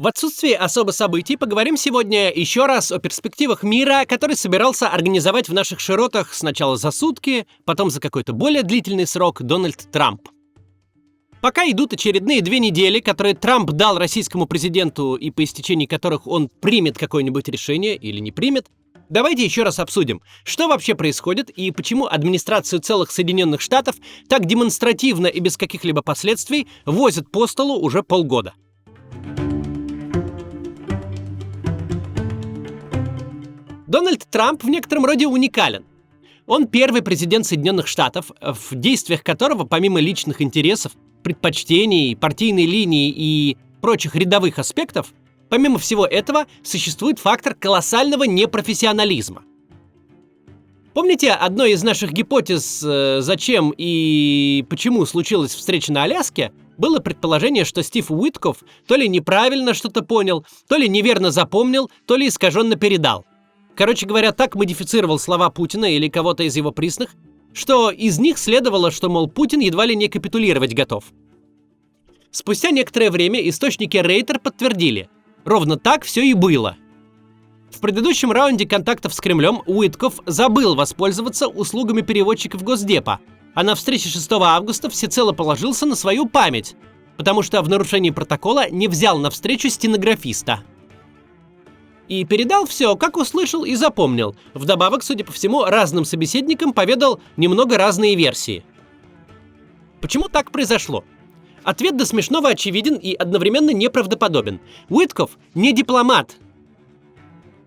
В отсутствии особо событий поговорим сегодня еще раз о перспективах мира, который собирался организовать в наших широтах сначала за сутки, потом за какой-то более длительный срок Дональд Трамп. Пока идут очередные 2 недели, которые Трамп дал российскому президенту и по истечении которых он примет какое-нибудь решение или не примет, давайте еще раз обсудим, что вообще происходит и почему администрацию целых Соединенных Штатов так демонстративно и без каких-либо последствий возят по столу уже полгода. Дональд Трамп в некотором роде уникален. Он первый президент Соединенных Штатов, в действиях которого, помимо личных интересов, предпочтений, партийной линии и прочих рядовых аспектов, помимо всего этого, существует фактор колоссального непрофессионализма. Помните, одной из наших гипотез, зачем и почему случилась встреча на Аляске, было предположение, что Стив Уиткофф то ли неправильно что-то понял, то ли неверно запомнил, то ли искаженно передал. Короче говоря, так модифицировал слова Путина или кого-то из его присных, что из них следовало, что, мол, Путин едва ли не капитулировать готов. Спустя некоторое время источники Рейтер подтвердили, ровно так все и было. В предыдущем раунде контактов с Кремлем Уиткофф забыл воспользоваться услугами переводчиков Госдепа, а на встрече 6 августа всецело положился на свою память, потому что в нарушении протокола не взял на встречу стенографиста. И передал все, как услышал и запомнил. Вдобавок, судя по всему, разным собеседникам поведал немного разные версии. Почему так произошло? Ответ до смешного очевиден и одновременно неправдоподобен. Уиткофф не дипломат.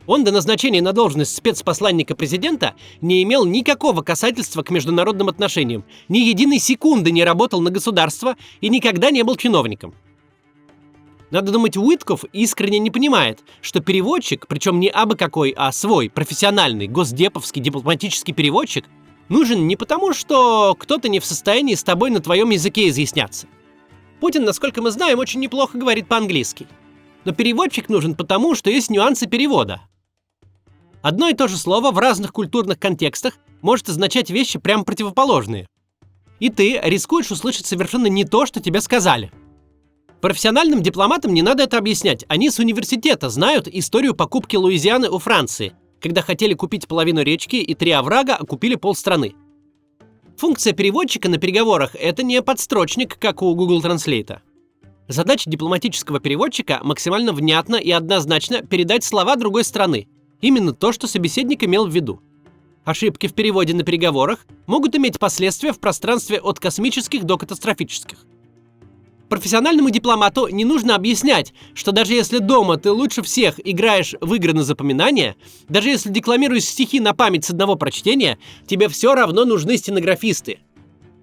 Он до назначения на должность спецпосланника президента не имел никакого касательства к международным отношениям, ни единой секунды не работал на государство и никогда не был чиновником. Надо думать, Уиткофф искренне не понимает, что переводчик, причем не абы какой, а свой, профессиональный, госдеповский дипломатический переводчик, нужен не потому, что кто-то не в состоянии с тобой на твоем языке изъясняться. Путин, насколько мы знаем, очень неплохо говорит по-английски. Но переводчик нужен потому, что есть нюансы перевода. Одно и то же слово в разных культурных контекстах может означать вещи прямо противоположные. И ты рискуешь услышать совершенно не то, что тебе сказали. Профессиональным дипломатам не надо это объяснять. Они с университета знают историю покупки Луизианы у Франции, когда хотели купить половину речки и 3 оврага, а купили полстраны. Функция переводчика на переговорах – это не подстрочник, как у Google Translate. Задача дипломатического переводчика – максимально внятно и однозначно передать слова другой страны. Именно то, что собеседник имел в виду. Ошибки в переводе на переговорах могут иметь последствия в пространстве от космических до катастрофических. Профессиональному дипломату не нужно объяснять, что даже если дома ты лучше всех играешь в игры на запоминание, даже если декламируешь стихи на память с одного прочтения, тебе все равно нужны стенографисты.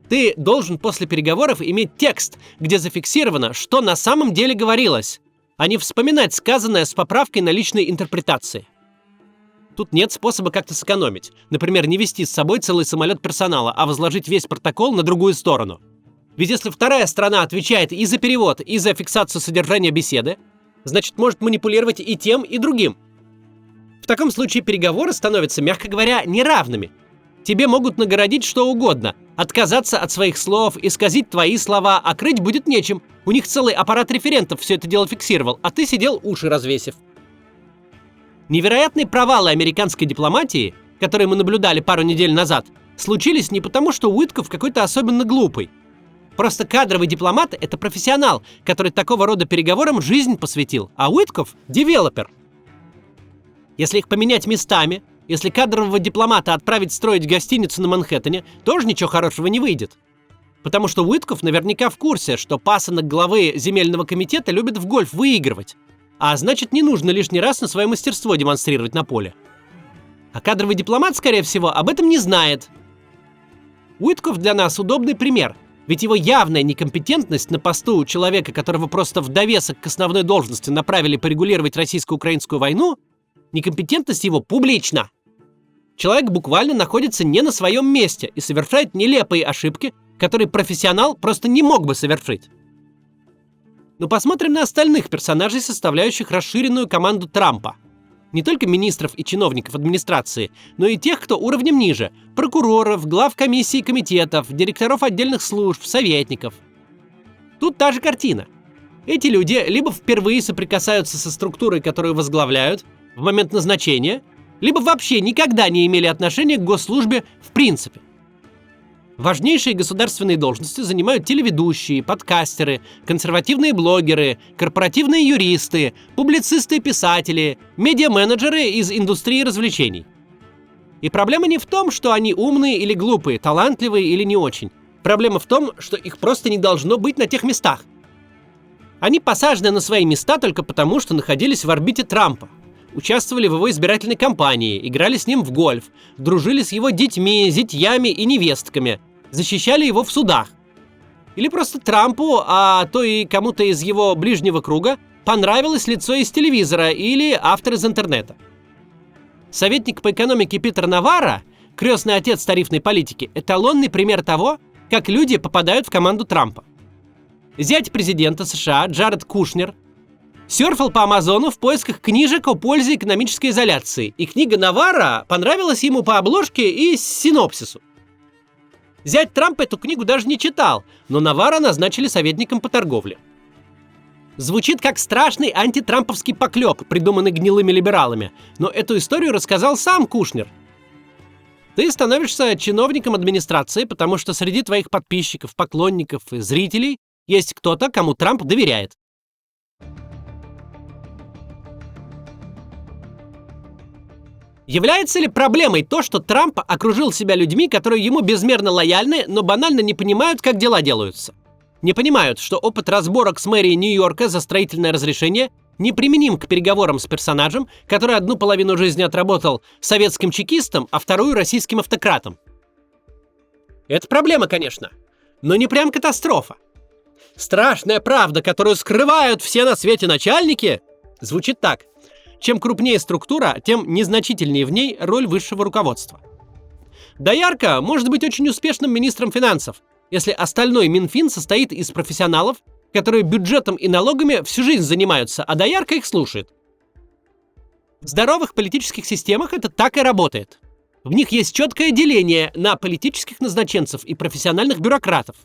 Ты должен после переговоров иметь текст, где зафиксировано, что на самом деле говорилось, а не вспоминать сказанное с поправкой на личной интерпретации. Тут нет способа как-то сэкономить. Например, не вести с собой целый самолет персонала, а возложить весь протокол на другую сторону. Ведь если вторая сторона отвечает и за перевод, и за фиксацию содержания беседы, значит, может манипулировать и тем, и другим. В таком случае переговоры становятся, мягко говоря, неравными. Тебе могут нагородить что угодно, отказаться от своих слов, исказить твои слова, а крыть будет нечем. У них целый аппарат референтов все это дело фиксировал, а ты сидел уши развесив. Невероятные провалы американской дипломатии, которые мы наблюдали пару недель назад, случились не потому, что Уиткофф какой-то особенно глупый. Просто кадровый дипломат – это профессионал, который такого рода переговорам жизнь посвятил, а Уиткофф – девелопер. Если их поменять местами, если кадрового дипломата отправить строить гостиницу на Манхэттене, тоже ничего хорошего не выйдет. Потому что Уиткофф наверняка в курсе, что пасынок главы земельного комитета любит в гольф выигрывать, а значит, не нужно лишний раз на свое мастерство демонстрировать на поле. А кадровый дипломат, скорее всего, об этом не знает. Уиткофф для нас удобный пример. Ведь его явная некомпетентность на посту человека, которого просто в довесок к основной должности направили порегулировать российско-украинскую войну, некомпетентность его публична. Человек буквально находится не на своем месте и совершает нелепые ошибки, которые профессионал просто не мог бы совершить. Но посмотрим на остальных персонажей, составляющих расширенную команду Трампа. Не только министров и чиновников администрации, но и тех, кто уровнем ниже – прокуроров, глав комиссий и комитетов, директоров отдельных служб, советников. Тут та же картина. Эти люди либо впервые соприкасаются со структурой, которую возглавляют, в момент назначения, либо вообще никогда не имели отношения к госслужбе в принципе. Важнейшие государственные должности занимают телеведущие, подкастеры, консервативные блогеры, корпоративные юристы, публицисты и писатели, медиа-менеджеры из индустрии развлечений. И проблема не в том, что они умные или глупые, талантливые или не очень. Проблема в том, что их просто не должно быть на тех местах. Они посажены на свои места только потому, что находились в орбите Трампа, участвовали в его избирательной кампании, играли с ним в гольф, дружили с его детьми, зятьями и невестками, защищали его в судах. Или просто Трампу, а то и кому-то из его ближнего круга, понравилось лицо из телевизора или автор из интернета. Советник по экономике Питер Наварро, крестный отец тарифной политики, эталонный пример того, как люди попадают в команду Трампа. Зять президента США Джаред Кушнер серфил по Амазону в поисках книжек о пользе экономической изоляции, и книга Наварро понравилась ему по обложке и синопсису. Зять Трампа эту книгу даже не читал, но Наварро назначили советником по торговле. Звучит как страшный антитрамповский поклеп, придуманный гнилыми либералами, но эту историю рассказал сам Кушнер. Ты становишься чиновником администрации, потому что среди твоих подписчиков, поклонников и зрителей есть кто-то, кому Трамп доверяет. Является ли проблемой то, что Трамп окружил себя людьми, которые ему безмерно лояльны, но банально не понимают, как дела делаются? Не понимают, что опыт разборок с мэрией Нью-Йорка за строительное разрешение неприменим к переговорам с персонажем, который одну половину жизни отработал советским чекистом, а вторую российским автократом. Это проблема, конечно, но не прям катастрофа. Страшная правда, которую скрывают все на свете начальники, звучит так. Чем крупнее структура, тем незначительнее в ней роль высшего руководства. Доярка может быть очень успешным министром финансов, если остальной Минфин состоит из профессионалов, которые бюджетом и налогами всю жизнь занимаются, а доярка их слушает. В здоровых политических системах это так и работает. В них есть четкое деление на политических назначенцев и профессиональных бюрократов.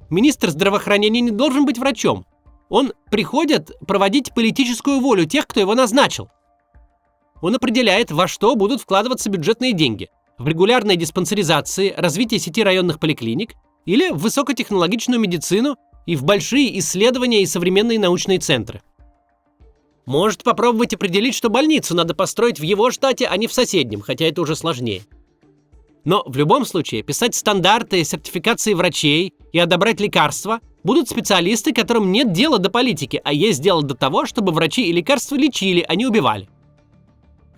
Министр здравоохранения не должен быть врачом. Он приходит проводить политическую волю тех, кто его назначил. Он определяет, во что будут вкладываться бюджетные деньги. В регулярной диспансеризации, развитие сети районных поликлиник или в высокотехнологичную медицину и в большие исследования и современные научные центры. Может попробовать определить, что больницу надо построить в его штате, а не в соседнем, хотя это уже сложнее. Но в любом случае писать стандарты сертификации врачей и одобрять лекарства будут специалисты, которым нет дела до политики, а есть дело до того, чтобы врачи и лекарства лечили, а не убивали.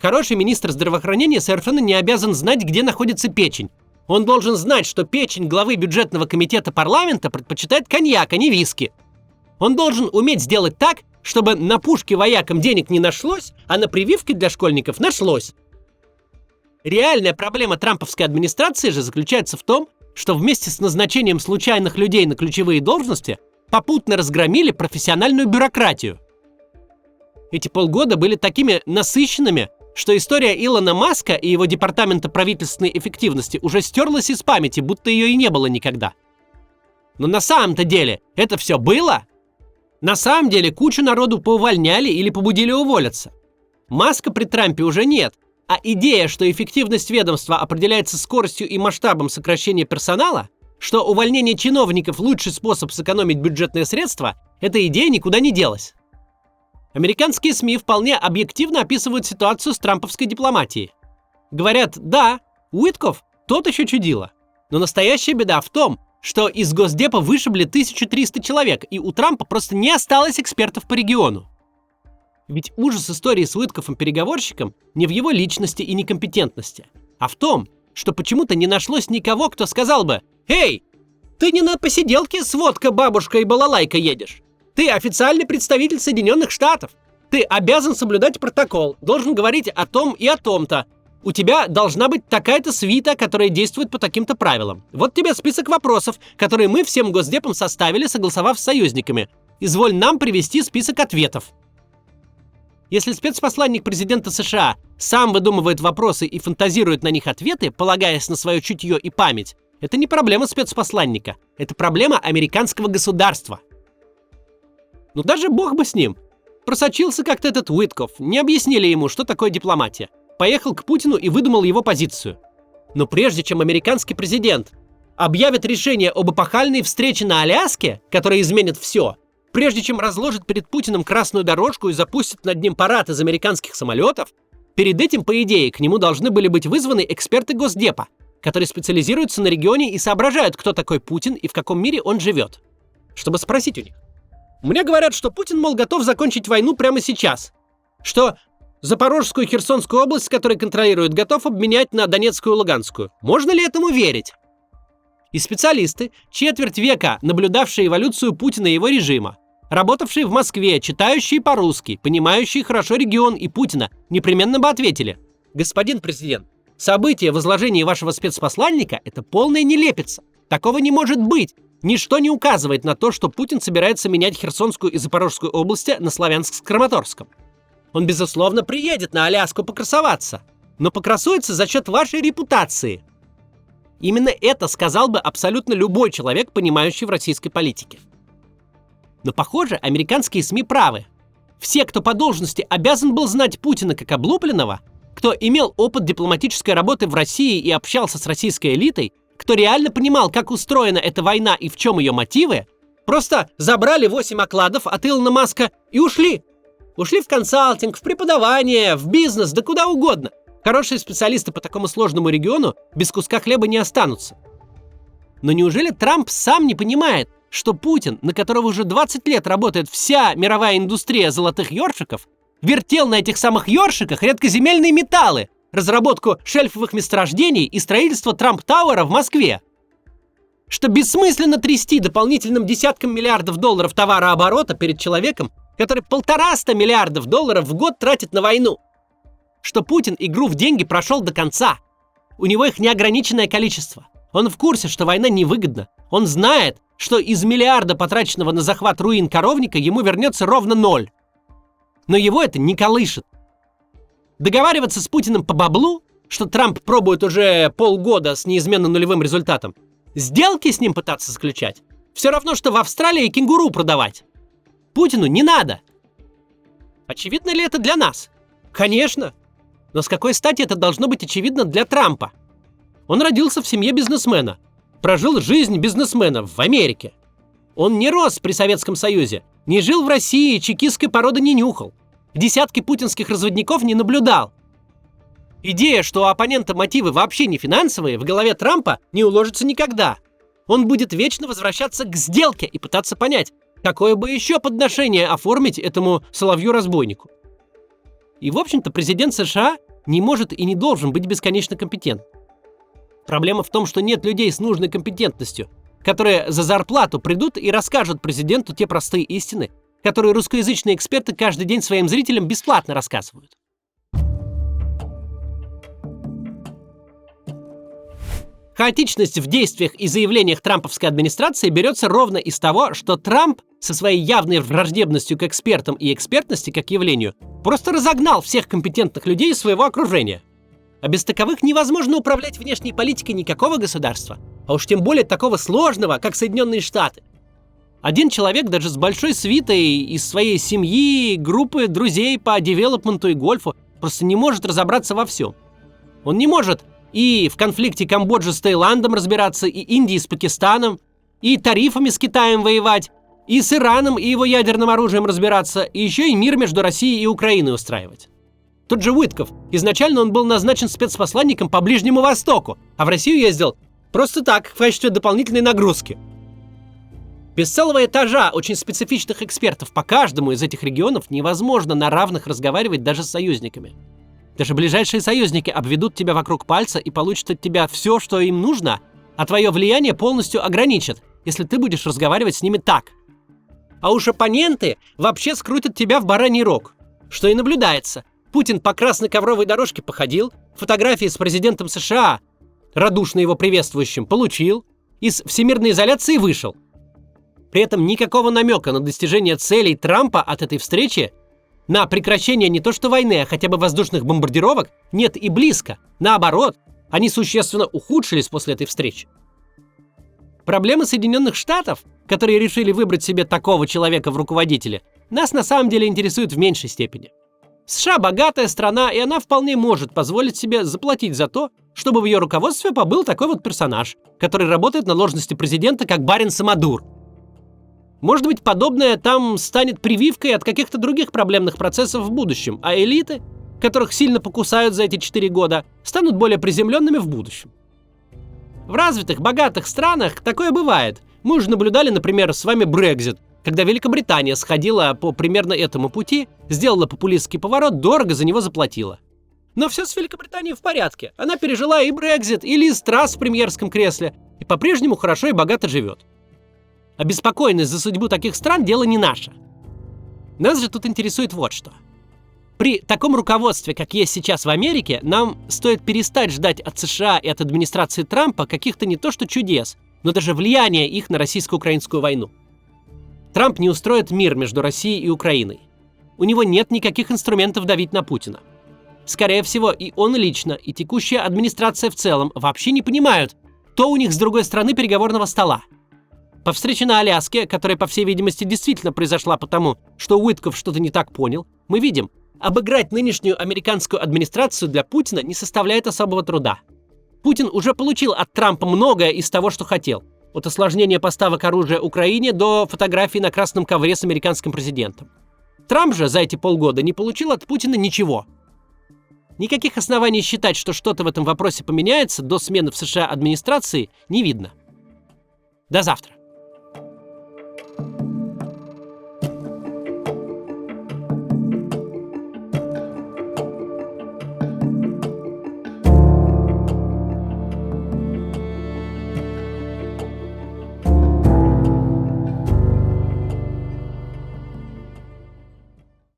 Хороший министр здравоохранения совершенно не обязан знать, где находится печень. Он должен знать, что печень главы бюджетного комитета парламента предпочитает коньяк, а не виски. Он должен уметь сделать так, чтобы на пушке воякам денег не нашлось, а на прививки для школьников нашлось. Реальная проблема трамповской администрации же заключается в том, что вместе с назначением случайных людей на ключевые должности попутно разгромили профессиональную бюрократию. Эти полгода были такими насыщенными, что история Илона Маска и его департамента правительственной эффективности уже стерлась из памяти, будто ее и не было никогда. Но на самом-то деле это все было? На самом деле кучу народу поувольняли или побудили уволиться. Маска при Трампе уже нет, а идея, что эффективность ведомства определяется скоростью и масштабом сокращения персонала, что увольнение чиновников – лучший способ сэкономить бюджетные средства, эта идея никуда не делась. Американские СМИ вполне объективно описывают ситуацию с трамповской дипломатией. Говорят, да, Уитков – тот еще чудило. Но настоящая беда в том, что из Госдепа вышибли 1300 человек, и у Трампа просто не осталось экспертов по региону. Ведь ужас истории с Уиткофом-переговорщиком не в его личности и некомпетентности, а в том, что почему-то не нашлось никого, кто сказал бы: «Эй, ты не на посиделке с водка, бабушка и балалайка едешь. Ты официальный представитель Соединенных Штатов. Ты обязан соблюдать протокол, должен говорить о том и о том-то. У тебя должна быть такая-то свита, которая действует по таким-то правилам. Вот тебе список вопросов, которые мы всем Госдепам составили, согласовав с союзниками. Изволь нам привести список ответов». Если спецпосланник президента США сам выдумывает вопросы и фантазирует на них ответы, полагаясь на свое чутье и память, это не проблема спецпосланника, это проблема американского государства. Ну даже бог бы с ним. Просочился как-то этот Уитков, не объяснили ему, что такое дипломатия. Поехал к Путину и выдумал его позицию. Но прежде чем американский президент объявит решение об эпохальной встрече на Аляске, которая изменит все, прежде чем разложит перед Путиным красную дорожку и запустит над ним парад из американских самолетов, перед этим, по идее, к нему должны были быть вызваны эксперты Госдепа, которые специализируются на регионе и соображают, кто такой Путин и в каком мире он живет. Чтобы спросить у них. Мне говорят, что Путин, мол, готов закончить войну прямо сейчас. Что Запорожскую и Херсонскую область, которую контролирует, готов обменять на Донецкую и Луганскую. Можно ли этому верить? И специалисты, четверть века наблюдавшие эволюцию Путина и его режима, работавшие в Москве, читающие по-русски, понимающие хорошо регион и Путина, непременно бы ответили: господин президент, событие возложения вашего спецпосланника – это полная нелепица. Такого не может быть. Ничто не указывает на то, что Путин собирается менять Херсонскую и Запорожскую области на Славянск с Краматорском. Он, безусловно, приедет на Аляску покрасоваться, но покрасуется за счет вашей репутации. Именно это сказал бы абсолютно любой человек, понимающий в российской политике. Но, похоже, американские СМИ правы. Все, кто по должности обязан был знать Путина как облупленного, кто имел опыт дипломатической работы в России и общался с российской элитой, кто реально понимал, как устроена эта война и в чем ее мотивы, просто забрали 8 окладов от Илона Маска и ушли. Ушли в консалтинг, в преподавание, в бизнес, да куда угодно. Хорошие специалисты по такому сложному региону без куска хлеба не останутся. Но неужели Трамп сам не понимает, что Путин, на которого уже 20 лет работает вся мировая индустрия золотых ёршиков, вертел на этих самых ёршиках редкоземельные металлы, разработку шельфовых месторождений и строительство Трамп-Тауэра в Москве? Что бессмысленно трясти дополнительным десяткам миллиардов долларов товарооборота перед человеком, который 150 миллиардов долларов в год тратит на войну. Что Путин игру в деньги прошел до конца. У него их неограниченное количество. Он в курсе, что война невыгодна. Он знает, что из миллиарда, потраченного на захват руин коровника, ему вернется ровно 0. Но его это не колышет. Договариваться с Путиным по баблу, что Трамп пробует уже полгода с неизменно нулевым результатом, сделки с ним пытаться заключать, все равно, что в Австралии кенгуру продавать. Путину не надо. Очевидно ли это для нас? Конечно. Но с какой стати это должно быть очевидно для Трампа? Он родился в семье бизнесмена, прожил жизнь бизнесмена в Америке. Он не рос при Советском Союзе, не жил в России, чекистской породы не нюхал, десятки путинских разводников не наблюдал. Идея, что у оппонента мотивы вообще не финансовые, в голове Трампа не уложится никогда. Он будет вечно возвращаться к сделке и пытаться понять, какое бы еще подношение оформить этому соловью-разбойнику. И, в общем-то, президент США не может и не должен быть бесконечно компетентным. Проблема в том, что нет людей с нужной компетентностью, которые за зарплату придут и расскажут президенту те простые истины, которые русскоязычные эксперты каждый день своим зрителям бесплатно рассказывают. Хаотичность в действиях и заявлениях трамповской администрации берется ровно из того, что Трамп со своей явной враждебностью к экспертам и экспертности как явлению просто разогнал всех компетентных людей из своего окружения. А без таковых невозможно управлять внешней политикой никакого государства, а уж тем более такого сложного, как Соединенные Штаты. Один человек даже с большой свитой из своей семьи, группы друзей по девелопменту и гольфу просто не может разобраться во всем. Он не может и в конфликте Камбоджи с Таиландом разбираться, и Индии с Пакистаном, и тарифами с Китаем воевать, и с Ираном и его ядерным оружием разбираться, и еще и мир между Россией и Украиной устраивать. Тот же Уитков, изначально он был назначен спецпосланником по Ближнему Востоку, а в Россию ездил просто так, в качестве дополнительной нагрузки. Без целого этажа очень специфичных экспертов по каждому из этих регионов невозможно на равных разговаривать даже с союзниками. Даже ближайшие союзники обведут тебя вокруг пальца и получат от тебя все, что им нужно, а твое влияние полностью ограничат, если ты будешь разговаривать с ними так. А уж оппоненты вообще скрутят тебя в бараний рог, что и наблюдается. Путин по красной ковровой дорожке походил, фотографии с президентом США, радушно его приветствующим, получил, из всемирной изоляции вышел. При этом никакого намека на достижение целей Трампа от этой встречи, на прекращение не то что войны, а хотя бы воздушных бомбардировок, нет и близко. Наоборот, они существенно ухудшились после этой встречи. Проблемы Соединенных Штатов, которые решили выбрать себе такого человека в руководителе, нас на самом деле интересуют в меньшей степени. США богатая страна, и она вполне может позволить себе заплатить за то, чтобы в ее руководстве побыл такой вот персонаж, который работает на должности президента как барин Самодур. Может быть, подобное там станет прививкой от каких-то других проблемных процессов в будущем, а элиты, которых сильно покусают за эти 4 года, станут более приземленными в будущем. В развитых, богатых странах такое бывает. Мы уже наблюдали, например, с вами Брексит, когда Великобритания сходила по примерно этому пути, сделала популистский поворот, дорого за него заплатила. Но все с Великобританией в порядке. Она пережила и Брексит, и Лиз Трасс в премьерском кресле, и по-прежнему хорошо и богато живет. Обеспокоенность за судьбу таких стран – дело не наше. Нас же тут интересует вот что. При таком руководстве, как есть сейчас в Америке, нам стоит перестать ждать от США и от администрации Трампа каких-то не то что чудес, но даже влияния их на российско-украинскую войну. Трамп не устроит мир между Россией и Украиной. У него нет никаких инструментов давить на Путина. Скорее всего, и он лично, и текущая администрация в целом вообще не понимают, кто у них с другой стороны переговорного стола. По встрече на Аляске, которая, по всей видимости, действительно произошла потому, что Уитков что-то не так понял, мы видим, обыграть нынешнюю американскую администрацию для Путина не составляет особого труда. Путин уже получил от Трампа многое из того, что хотел. От осложнения поставок оружия Украине до фотографий на красном ковре с американским президентом. Трамп же за эти полгода не получил от Путина ничего. Никаких оснований считать, что что-то в этом вопросе поменяется до смены в США администрации, не видно. До завтра.